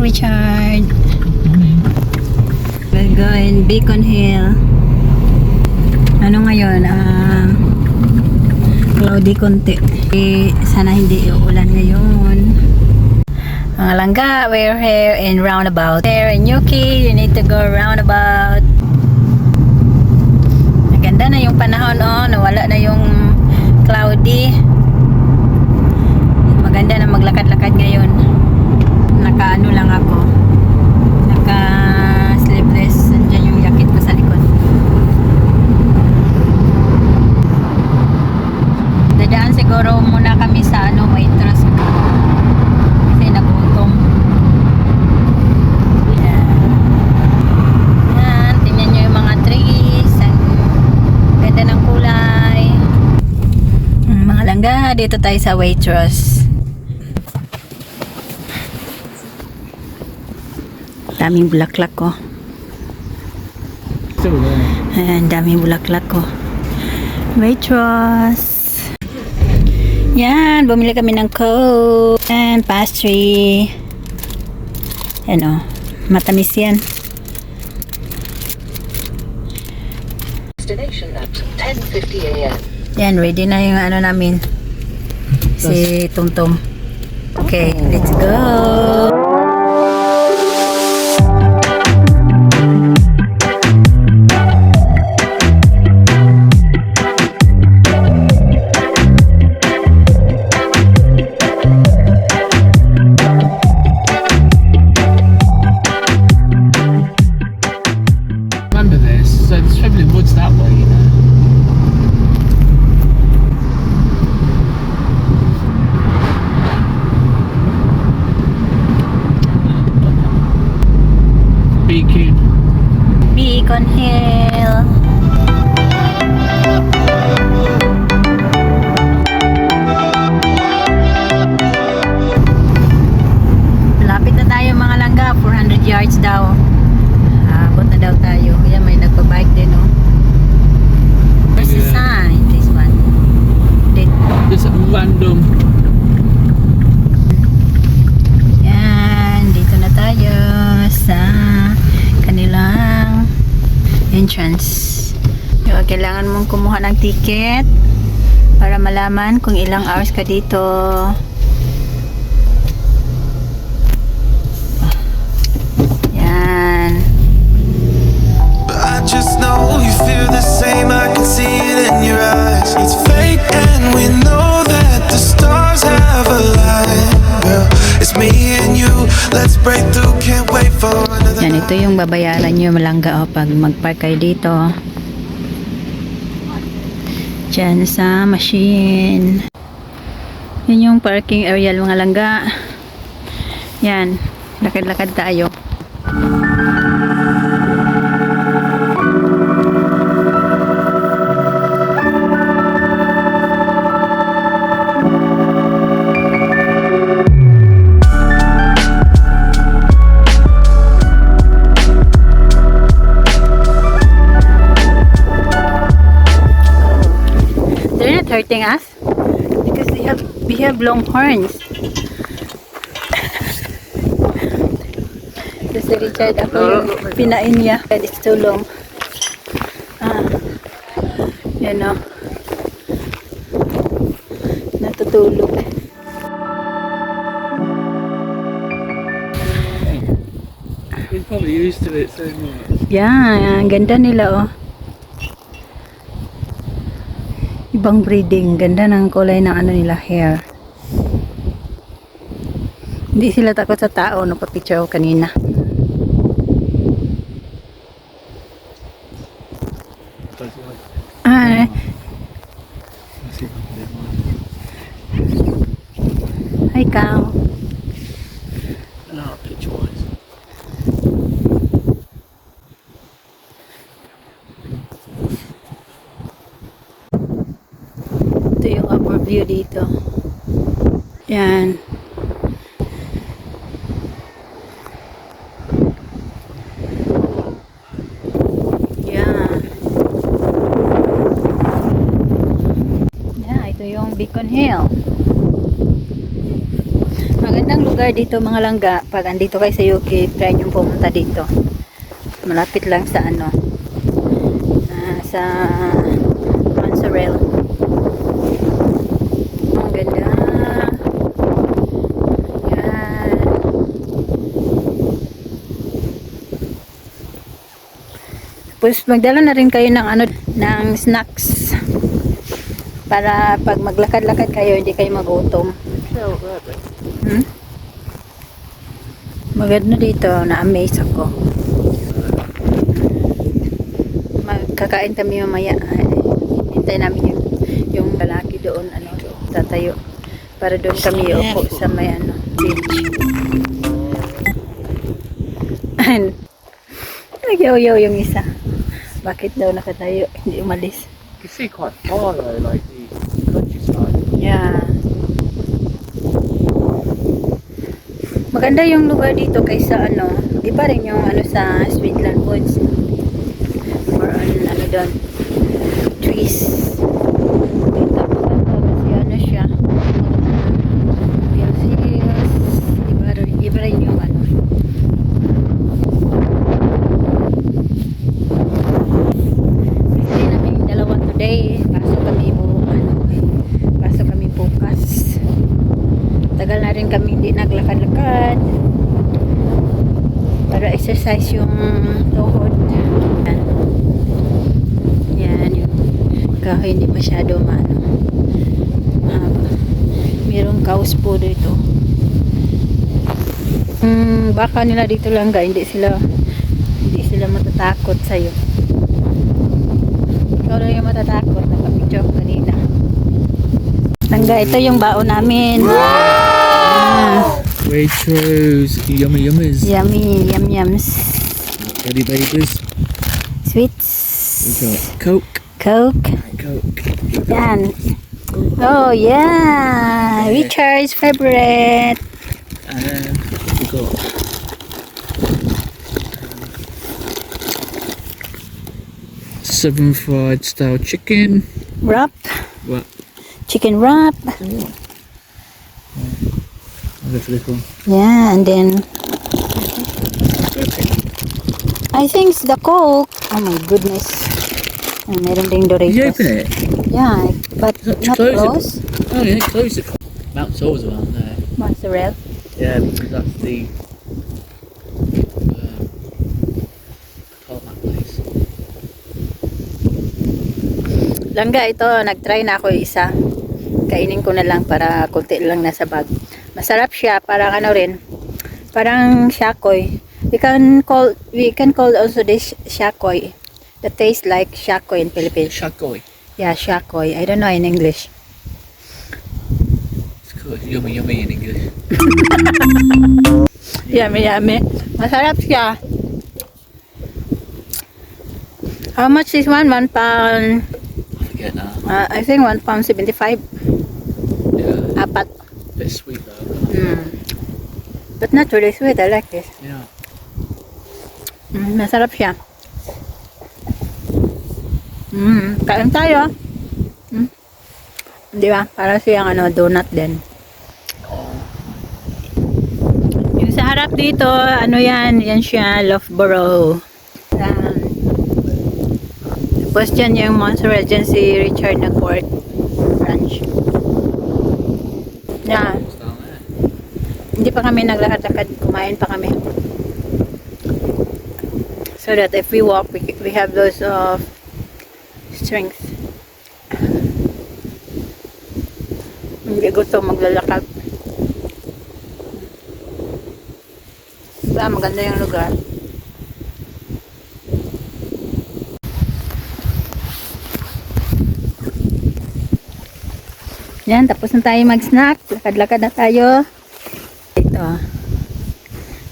Richard. We're going Beacon Hill. Ano ngayon? Cloudy konti. Sana hindi uulan ngayon. Mga langga, we're here in roundabout. Here in Yuki, you need to go roundabout. Maganda na yung panahon, nawala na yung cloudy. Maganda na maglakad-lakad ngayon. Naka-ano lang ako. Naka-sleeveless. Nandiyan yung jacket ko sa likod. Dadaan siguro muna kami sa Waitrose. Kasi nagutom. Yan. Tingnan nyo yung mga trees. Ang ganda ng kulay. Mga langga, dito tayo sa Waitrose. Daming bulaklak ko. Ayan, daming bulaklak ko. Waitrose. Yan, bumili kami ng Coke and pastry. Ano, matamis yan. Destination at 10:50 a.m. Yan, ready na yung ano namin. Si Tumtum. Okay, let's go. Beacon Hill. Lapit na tayo mga langga, 400 yards daw. Abot na daw tayo. Yan, may nagpa-bike din, Where's the sign? This one. This random. Yan, dito na tayo sa kanilang entrance. Yung kailangan mong kumuha ng ticket para malaman kung ilang hours ka dito. Yan. I just know you feel the same. I can see it in your eyes. It's fake and we know that the stars have a light. Girl, it's me and you. Let's break through. Can't wait for another. Yan, ito yung babayaran nyo malangga pag mag-park kayo dito. Diyan sa machine. Yan yung parking area mga langga. Yan, lakad-lakad tayo. Hurting us because we have long horns. Si Richard, ako yung pinain niya. It's too long. Yan o. Natutulog. He's probably used to it so much. Yan, ang ganda nila Ibang breeding. Ganda ng kulay ng nila hair. Hindi sila takot sa tao. Napapicture ako kanina. Hi, cow. No, picture-wise. Ito yung upper view dito. Yan. Yan. Yan, ito yung Beacon Hill. Magandang lugar. lugar dito mga langga, pag andito kayo sa UK, try nyo pumunta dito. Malapit lang sa ano, sa Montserrat. Ang ganda. Yan. Tapos magdala na rin kayo ng ano, ng snacks. Para pag maglakad-lakad kayo, hindi kayo magutom. Maganda dito, na-amaze ako. Magkakain kami mamaya. Hintay namin yung lalaki doon, ano, tatayo. Para doon kami upo sa may ano, beach. Nagyo-yo yung isa. Bakit daw nakatayo? Hindi umalis. You can see quite far though, like the countryside. Yeah. Maganda yung lugar dito kaysa ano, di pa rin yung ano sa Sweetland Woods. Or ano doon, trees. Dito maganda kasi ano siya. Hills. Iba rin yung ano. Kasi namin dalawa today. Pasok kami bukas. Tagal na rin kami hindi naglakad-lakad para exercise yung tuhod. Yan yung kahoy, hindi masyado mayroong cows po dito. Baka nila dito lang hindi sila matatakot sa'yo. Ikaw lang yung matatakot, nakapicture ko kanina. Langga, ito yung baon namin. Waitrose, yummy yummers. Yummy, yums. Teddy babies. Sweets. We got Coke. Coke. Yan. Oh, yeah. Richard's favorite. And then we got Southern fried style chicken. Wrap. What? Chicken wrap. I'll go for this one. Yeah, and then I think it's the Coke. Oh my goodness. Meron ding Doritos. Did you open it? Yeah, but Just not close it. close. Oh yeah, close it. Mount Soul's around there. Mozzarella. Yeah, because that's the tarmac place. Langga, ito, nag-try na ako isa. Kainin ko na lang para konti lang nasa bag. Masarap siya, parang ano rin, parang shakoy. We can call also this shakoy. That tastes like shakoy in Philippines. Shakoy. Yeah, shakoy. I don't know in English. It's called yummy yummy in English. Yummy, yummy. Masarap siya. How much is one? £1. I forget now. I think £1.75. Yeah, Apat. bit sweet though. But not really sweet. I like this. Yeah. Masarap siya. Kain tayo. Di ba? Para siyang ano, donut din. Yung sa harap dito, ano yan? Yan siya, Loughborough. Tapos dyan yung Montserrat, dyan si Richard na court branch. Yeah. It's down there. Hindi pa kami naglakad-lakad, kumain pa kami. So that if we walk, we have those strength. Hindi gusto maglalakad. Diba, maganda yung lugar. Yan, tapos na tayo mag-snack. Lakad-lakad na tayo. Ito.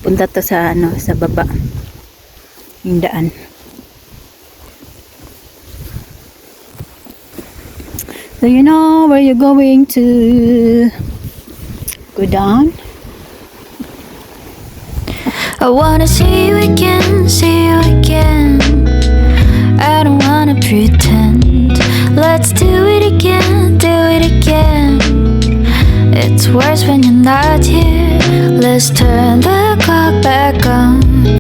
Punta to sa ano, sa baba. Yung daan. So you know where you're going to go down? I wanna see you again, see you again. I don't wanna pretend. Let's do it again, do it again. It's worse when you're not here. Let's turn the clock back on.